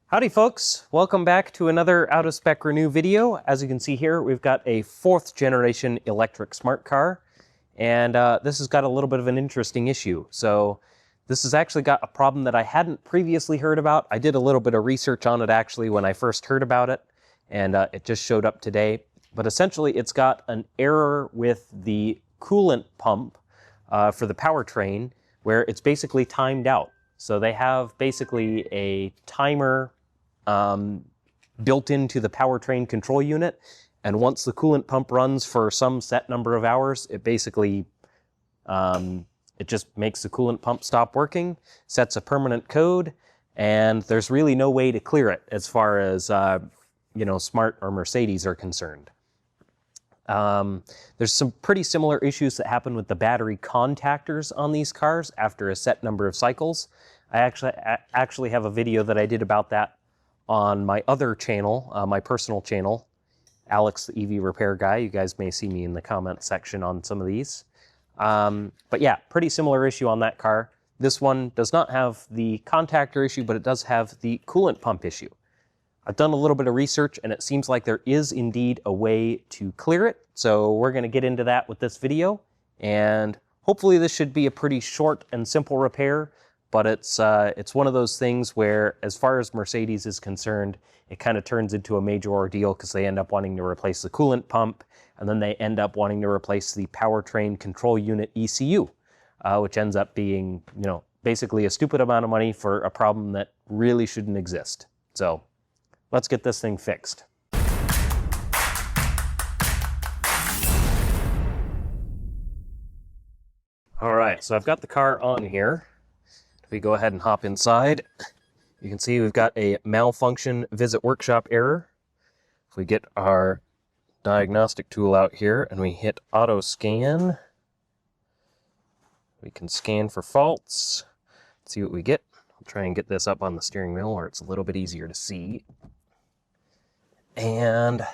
Howdy folks, welcome back to another Out of Spec Renew video. As you can see here, we've got a 4th generation electric smart car, and this has got a little bit of an interesting issue. So this has actually got a problem that I hadn't previously heard about. I did a little bit of research on it actually when I first heard about it, and it just showed up today. But essentially it's got an error with the coolant pump for the powertrain where it's basically timed out. So they have basically a timer built into the powertrain control unit, and once the coolant pump runs for some set number of hours, it basically it just makes the coolant pump stop working, sets a permanent code, and there's really no way to clear it as far as Smart or Mercedes are concerned. There's some pretty similar issues that happen with the battery contactors on these cars after a set number of cycles. I actually have a video that I did about that on my other channel, my personal channel, Alex the EV Repair Guy. You guys may see me in the comment section on some of these. But yeah, pretty similar issue on that car. This one does not have the contactor issue, but it does have the coolant pump issue. I've done a little bit of research, and it seems like there is indeed a way to clear it. So we're going to get into that with this video, and hopefully this should be a pretty short and simple repair. But it's one of those things where, as far as Mercedes is concerned, it kind of turns into a major ordeal because they end up wanting to replace the coolant pump, and then they end up wanting to replace the powertrain control unit ECU, which ends up being, basically a stupid amount of money for a problem that really shouldn't exist. So let's get this thing fixed. All right, so I've got the car on here. If we go ahead and hop inside, you can see we've got a malfunction visit workshop error. If we get our diagnostic tool out here and we hit auto scan, we can scan for faults, see what we get. I'll try and get this up on the steering wheel where it's a little bit easier to see. And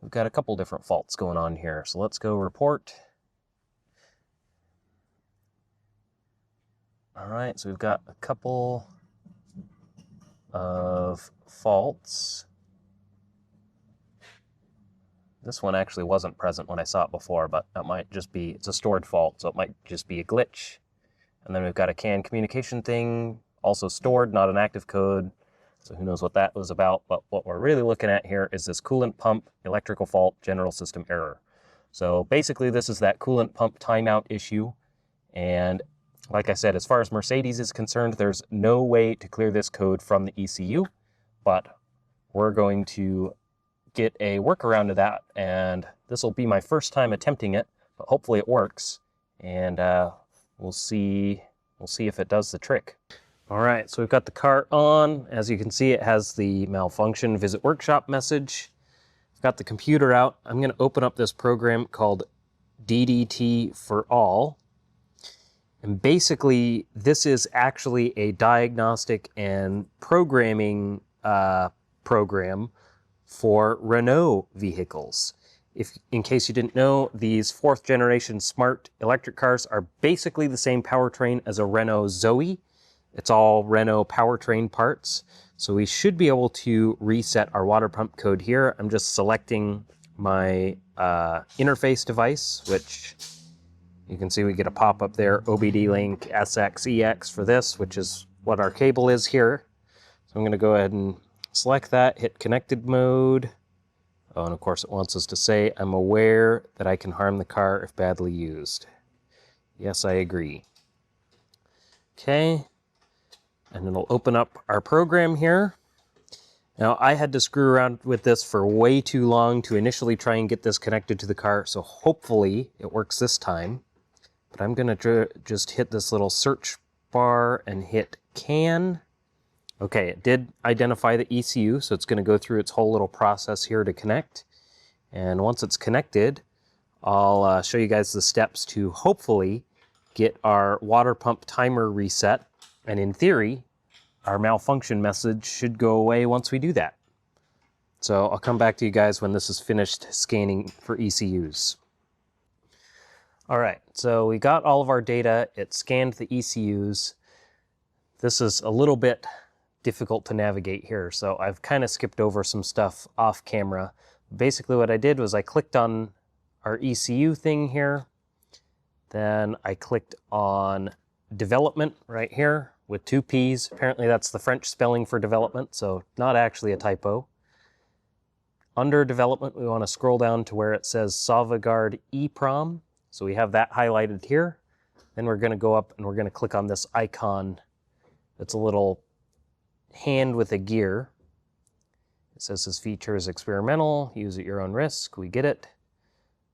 we've got a couple different faults going on here. So let's go report. All right, so we've got a couple of faults. This one actually wasn't present when I saw it before, but that might just be, it's a stored fault, so it might just be a glitch. And then we've got a CAN communication thing, also stored, not an active code. So who knows what that was about, but what we're really looking at here is this coolant pump electrical fault general system error. So basically this is that coolant pump timeout issue, and like I said, as far as Mercedes is concerned, there's no way to clear this code from the ECU, but we're going to get a workaround to that, and this will be my first time attempting it, but hopefully it works, and we'll see if it does the trick. All right, so we've got the car on. As you can see, it has the malfunction visit workshop message. I've got the computer out. I'm going to open up this program called DDT for All. And basically, this is actually a diagnostic and programming program for Renault vehicles. In case you didn't know, these 4th generation smart electric cars are basically the same powertrain as a Renault Zoe. It's all Renault powertrain parts. So we should be able to reset our water pump code here. I'm just selecting my interface device, which you can see we get a pop-up there, OBD link SXEX for this, which is what our cable is here. So I'm going to go ahead and select that, hit connected mode. Oh, and of course it wants us to say, I'm aware that I can harm the car if badly used. Yes, I agree. Okay, and it'll open up our program here. Now, I had to screw around with this for way too long to initially try and get this connected to the car, so hopefully it works this time. But I'm going to just hit this little search bar and hit CAN. Okay, it did identify the ECU, so it's going to go through its whole little process here to connect. And once it's connected, I'll show you guys the steps to hopefully get our water pump timer reset. And in theory, our malfunction message should go away once we do that. So I'll come back to you guys when this is finished scanning for ECUs. All right, so we got all of our data. It scanned the ECUs. This is a little bit difficult to navigate here, so I've kind of skipped over some stuff off camera. Basically what I did was I clicked on our ECU thing here, then I clicked on development right here with 2 P's. Apparently that's the French spelling for development, so not actually a typo. Under development, we want to scroll down to where it says Sauvegarde EEPROM. So we have that highlighted here. Then we're going to go up and we're going to click on this icon. It's a little hand with a gear. It says this feature is experimental, use at your own risk. We get it.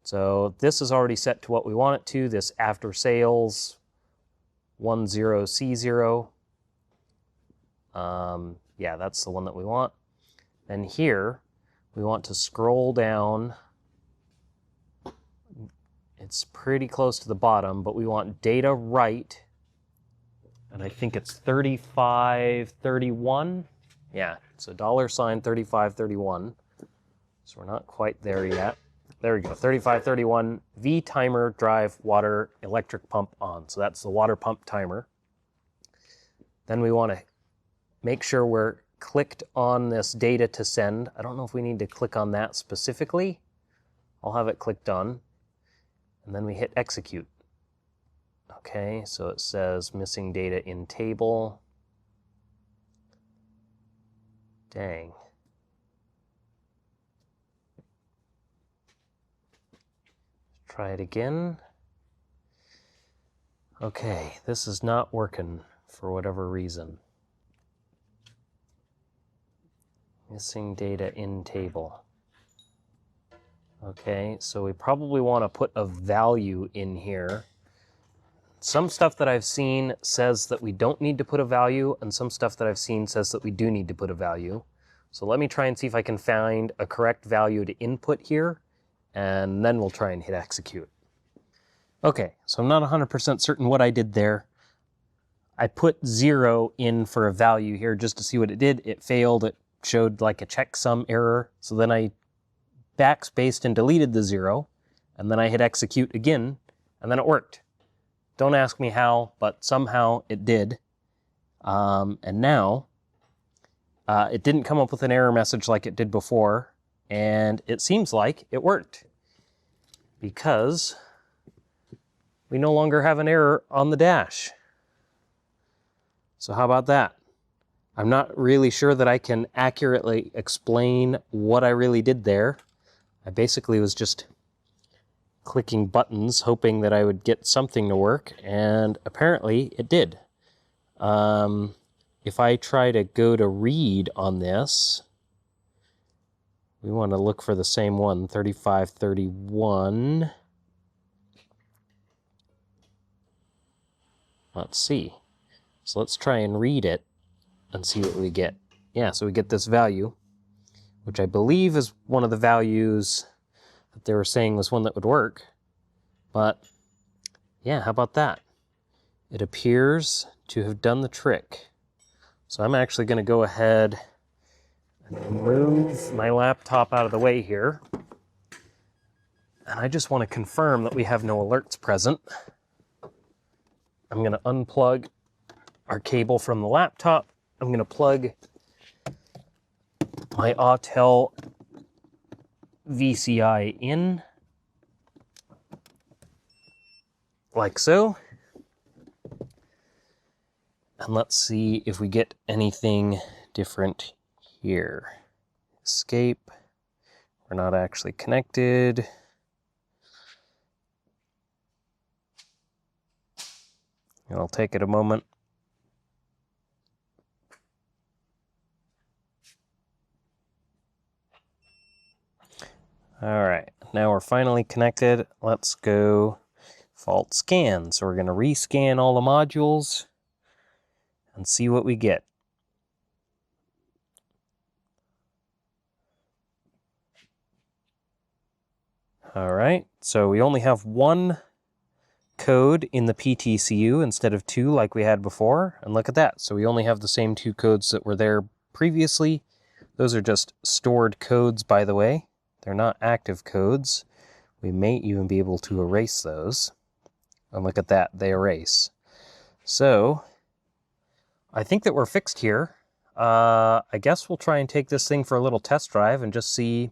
So this is already set to what we want it to, this after sales 10C0. Yeah, that's the one that we want. And here we want to scroll down. It's pretty close to the bottom, but we want data right. And I think it's 3531. Yeah, so $3531. So we're not quite there yet. There we go, 3531 V timer drive water electric pump on. So that's the water pump timer. Then we want to make sure we're clicked on this data to send. I don't know if we need to click on that specifically. I'll have it clicked on. And then we hit execute. Okay, so it says missing data in table. Dang. Try it again. Okay, this is not working for whatever reason. Missing data in table. Okay, so we probably want to put a value in here. Some stuff that I've seen says that we don't need to put a value, and some stuff that I've seen says that we do need to put a value. So let me try and see if I can find a correct value to input here, and then we'll try and hit execute. Okay, so I'm not 100% certain what I did there. I put 0 in for a value here just to see what it did. It failed. It showed like a checksum error. So then I backspaced and deleted the 0, and then I hit execute again, and then it worked. Don't ask me how, but somehow it did. And now it didn't come up with an error message like it did before, and it seems like it worked because we no longer have an error on the dash. So how about that? I'm not really sure that I can accurately explain what I really did there. I basically was just clicking buttons, hoping that I would get something to work, and apparently it did. If I try to go to read on this, we want to look for the same one, 3531. Let's see. So let's try and read it and see what we get. Yeah, so we get this value, which I believe is one of the values that they were saying was one that would work. But yeah, how about that? It appears to have done the trick. So I'm actually going to go ahead and move my laptop out of the way here. And I just want to confirm that we have no alerts present. I'm going to unplug our cable from the laptop. I'm going to plug my Autel VCI in, like so. And let's see if we get anything different here. Escape. We're not actually connected. It'll take it a moment. All right, now we're finally connected. Let's go fault scan. So we're going to rescan all the modules and see what we get. All right, so we only have one code in the PTCU instead of 2 like we had before. And look at that. So we only have the same 2 codes that were there previously. Those are just stored codes, by the way. They're not active codes. We may even be able to erase those. And look at that, they erase. So I think that we're fixed here. I guess we'll try and take this thing for a little test drive and just see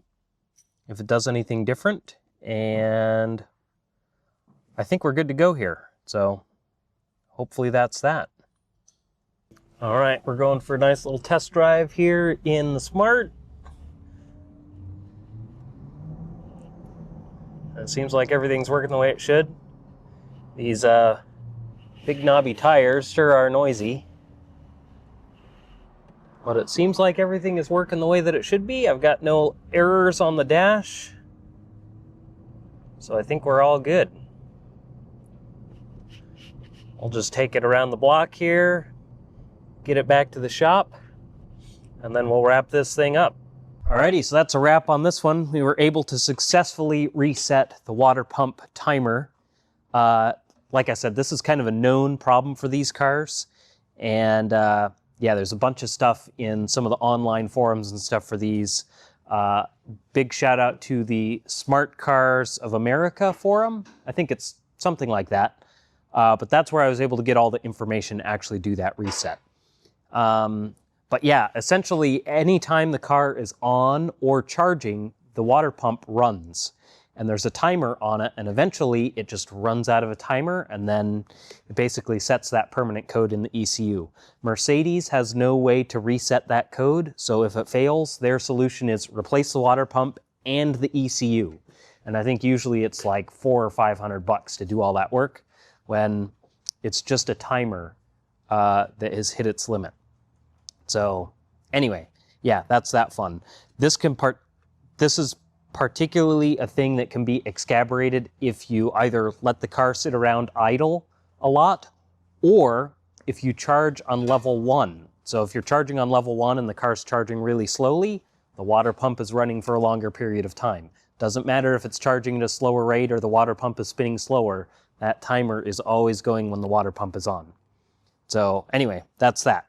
if it does anything different. And I think we're good to go here. So hopefully that's that. All right, we're going for a nice little test drive here in the Smart. It seems like everything's working the way it should. These big knobby tires sure are noisy. But it seems like everything is working the way that it should be. I've got no errors on the dash. So I think we're all good. I'll just take it around the block here, get it back to the shop, and then we'll wrap this thing up. Alrighty, so that's a wrap on this one. We were able to successfully reset the water pump timer. Like I said, this is kind of a known problem for these cars. And yeah, there's a bunch of stuff in some of the online forums and stuff for these. Big shout out to the Smart Cars of America forum. I think it's something like that. But that's where I was able to get all the information to actually do that reset. But yeah, essentially anytime the car is on or charging, the water pump runs. And there's a timer on it, and eventually it just runs out of a timer, and then it basically sets that permanent code in the ECU. Mercedes has no way to reset that code, so if it fails, their solution is replace the water pump and the ECU. And I think usually it's like $400 or $500 to do all that work, when it's just a timer that has hit its limit. So anyway, yeah, that's that fun. This is particularly a thing that can be excavated if you either let the car sit around idle a lot, or if you charge on level 1. So if you're charging on level 1 and the car's charging really slowly, the water pump is running for a longer period of time. Doesn't matter if it's charging at a slower rate or the water pump is spinning slower, that timer is always going when the water pump is on. So anyway, that's that.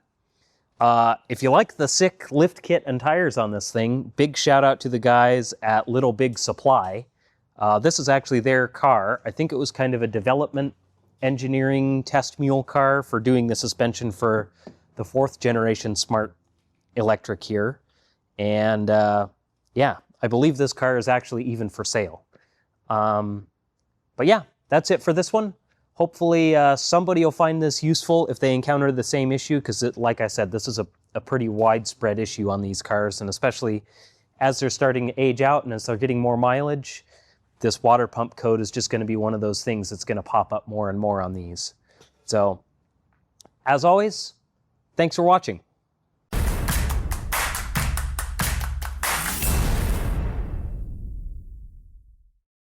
If you like the sick lift kit and tires on this thing, big shout out to the guys at Little Big Supply. This is actually their car. I think it was kind of a development engineering test mule car for doing the suspension for the 4th generation Smart Electric here. And yeah, I believe this car is actually even for sale. But yeah, that's it for this one. Hopefully somebody will find this useful if they encounter the same issue, because like I said, this is a pretty widespread issue on these cars, and especially as they're starting to age out and as they're getting more mileage, this water pump code is just going to be one of those things that's going to pop up more and more on these. So, as always, thanks for watching.